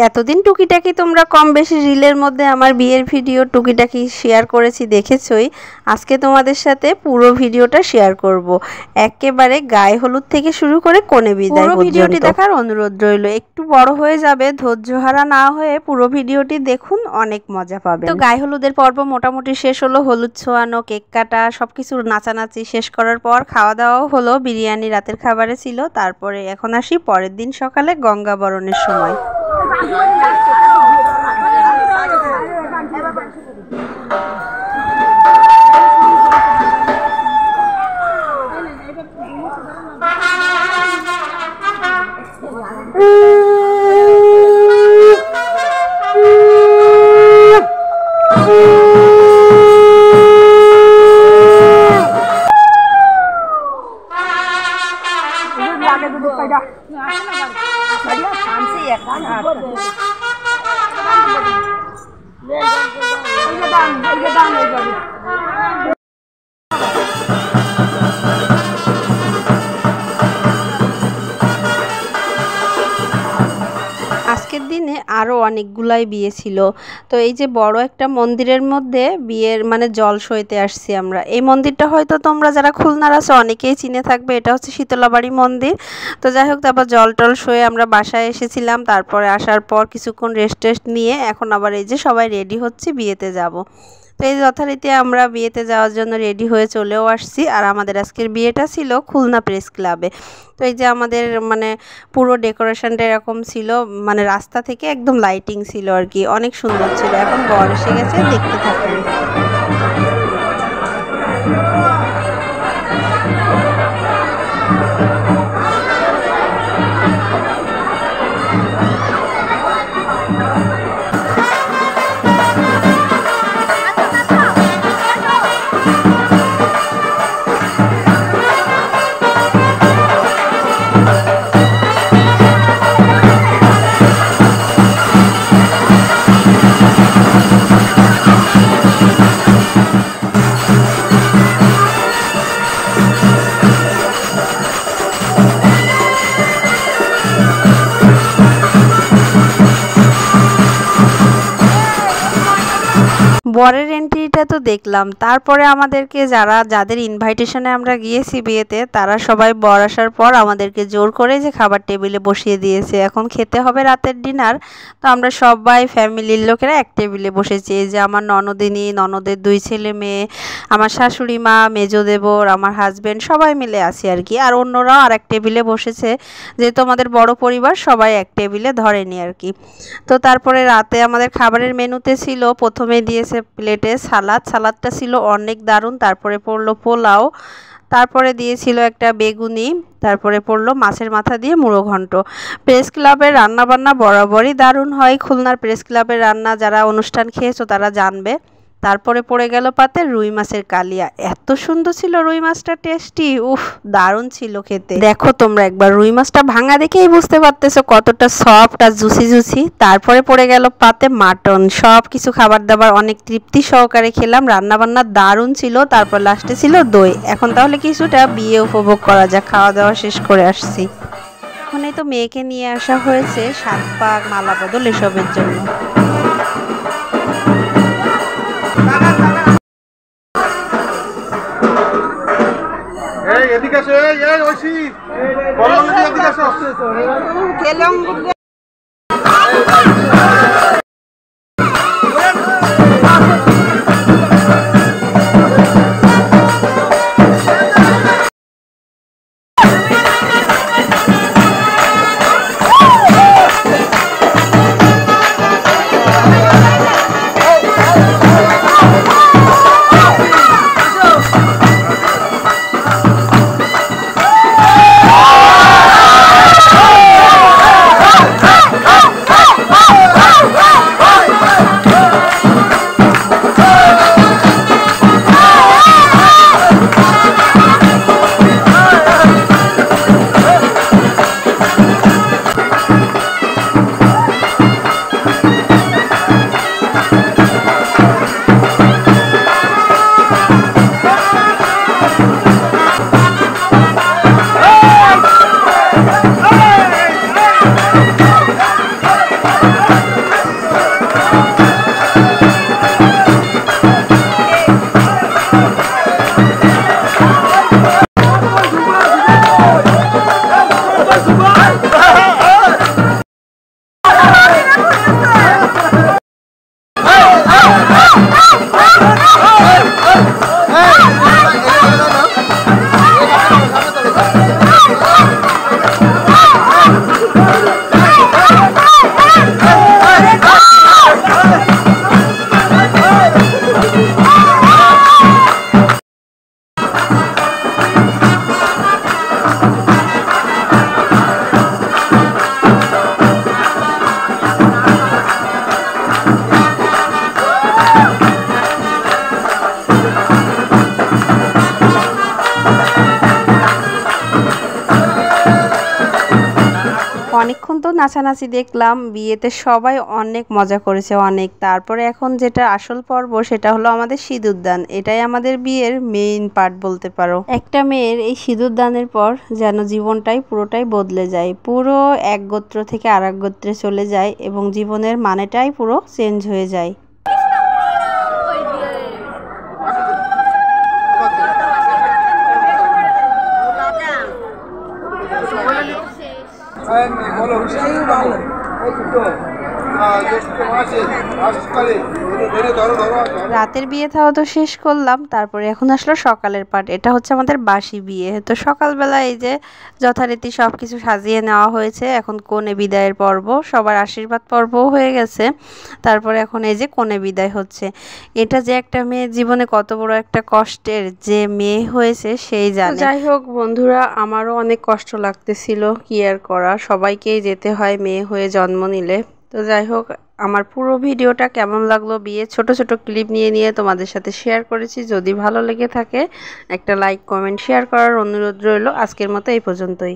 এতদিন টুকিটাকি তোমরা কম বেশি রিলের মধ্যে আমার বিয়ের ভিডিও টুকিটাকি শেয়ার করেছি, দেখেছই। আজকে তোমাদের সাথে পুরো ভিডিওটা শেয়ার করব, একেবারে গায়ে হলুদ থেকে শুরু করে কোণে বিদায় পর্যন্ত। পুরো ভিডিওটি দেখার অনুরোধ রইল। একটু বড় হয়ে যাবে, ধৈর্যহারা না হয়ে পুরো ভিডিওটি দেখুন, অনেক মজা পাবেন। তো গায়ে হলুদের পর্ব মোটামুটি শেষ হলো। হলুদ ছোঁয়ানো, কেক কাটা, সবকিছু নাচানাচি শেষ করার পর খাওয়া দাওয়াও হলো। বিরিয়ানি রাতের খাবারে ছিল। তারপরে এখন আসি পরের দিন সকালে গঙ্গাবরণের সময়। আজকের দিনে আরও অনেকগুলাই বিয়ে ছিল। তো এই যে বড় একটা মন্দিরের মধ্যে বিয়ের মানে জল সইতে আসছি আমরা। এই মন্দিরটা হয়তো তোমরা যারা খুলনার আছো অনেকেই চিনে থাকবে। এটা হচ্ছে শীতলাবাড়ি মন্দির। তো যাই হোক, তারপর জল টল সয়ে আমরা বাসায় এসেছিলাম। তারপরে আসার পর কিছুক্ষণ রেস্ট নিয়ে এখন আবার এই যে সবাই রেডি হচ্ছে, বিয়েতে যাব। তো এই যথারীতি আমরা বিয়েতে যাওয়ার জন্য রেডি হয়ে চলেও আসছি। আর আমাদের আজকের বিয়েটা ছিল খুলনা প্রেস ক্লাবে। তো এই যে আমাদের মানে পুরো ডেকোরেশনটা এরকম ছিল, মানে রাস্তা থেকে একদম লাইটিং ছিল আর কি, অনেক সুন্দর ছিল। এখন বর এসে গেছে, দেখতে থাকুন। বরের এন্ট্রিটা তো দেখলাম। তারপরে আমাদেরকে যাদের ইনভাইটেশনে আমরা গিয়েছি বিয়েতে, তারা সবাই বর আসার পর আমাদেরকে জোর করে যে খাবার টেবিলে বসিয়ে দিয়েছে। এখন খেতে হবে রাতের ডিনার। তো আমরা সবাই ফ্যামিলির লোকেরা এক টেবিলে বসেছি। এই যে আমার ননদিনী, ননদের 2 ছেলে মেয়ে, আমার শাশুড়ি মা, মেজো দেবর, আমার হাজব্যান্ড, সবাই মিলে আছি আর কি। আর অন্যরাও আর এক টেবিলে বসেছে, যেহেতু আমাদের বড় পরিবার, সবাই এক টেবিলে ধরেনি আর কি। তো তারপরে রাতে আমাদের খাবারের মেনুতে ছিল, প্রথমে দিয়েছে প্লেটে সালাদটা ছিল অনেক দারুণ। তারপরে পড়লো পোলাও, তারপরে দিয়েছিল একটা বেগুনি, তারপরে পড়লো মাছের মাথা দিয়ে মুড়ো ঘন্ট। প্রেস ক্লাবের রান্নাবান্না বরাবরই দারুণ হয়। খুলনার প্রেস ক্লাবের রান্না যারা অনুষ্ঠান খেয়েছো তারা জানবে। তারপরে পড়ে গেল পাতে রুই মাছের কালিয়া। এত সুন্দর ছিল রুই মাছটা, টেস্টি, উফ দারুণ ছিল খেতে। দেখো তোমরা একবার, রুই মাছটা ভাঙা দেখেই বুঝতে পারতেছো কতটা সফট আর জুসি। তারপরে পড়ে গেল পাতে মাটন। সব কিছু খাবার দাবার অনেক তৃপ্তি সহকারে খেলাম। রান্নাবান্না দারুণ ছিল। তারপর লাস্টে ছিল দই। এখন তাহলে কিছুটা বিয়ে উপভোগ করা যাক। খাওয়া দাওয়া শেষ করে আসছি। এখনই তো মেয়েকে নিয়ে আসা হয়েছে সাত পাক, মালা বদল এসবের জন্য। এদিকে আসো, এই ঐশী বললাম না এদিকে আসো। খেলাম নাচানাচি দেখলাম, বিয়েতে সবাই অনেক মজা করেছে অনেক। তারপরে এখন যেটা আসল পর্ব সেটা হলো আমাদের সিঁদুরদান। এটাই আমাদের বিয়ের মেইন পার্ট বলতে পারো। একটা মেয়ের এই সিঁদুরদানের পর যেন জীবনটাই পুরোটাই বদলে যায়, পুরো এক গোত্র থেকে আরেক গোত্রে চলে যায় এবং জীবনের মানেটাই পুরো চেঞ্জ হয়ে যায়। রাতের বিয়ে খাওয়া তো শেষ করলাম, তারপরে এখন আসলো সকালের পার্ট। এটা হচ্ছে আমাদের বাসি বিয়ে। তো সকালবেলা এই যে যথারীতি সবকিছু সাজিয়ে নেওয়া হয়েছে। এখন কনে বিদায়ের পর্ব, সবার আশীর্বাদ পর্বও হয়ে গেছে। তারপরে এখন এই যে কনে বিদায় হচ্ছে। এটা যে একটা মেয়ের জীবনে কত বড় একটা কষ্টের যে মেয়ে হয়েছে সেই জানে। যাই হোক বন্ধুরা, আমারও অনেক কষ্ট লাগতেছিল, কি আর করা, সবাইকেই যেতে হয় মেয়ে হয়ে জন্ম নিলে। তো যাই হোক, আমার পুরো ভিডিওটা কেমন লাগলো, বিয়ে ছোট ছোট ক্লিপ নিয়ে নিয়ে তোমাদের সাথে শেয়ার করেছি। যদি ভালো লেগে থাকে একটা লাইক কমেন্ট শেয়ার করার অনুরোধ রইল। আজকের মতো এই পর্যন্তই।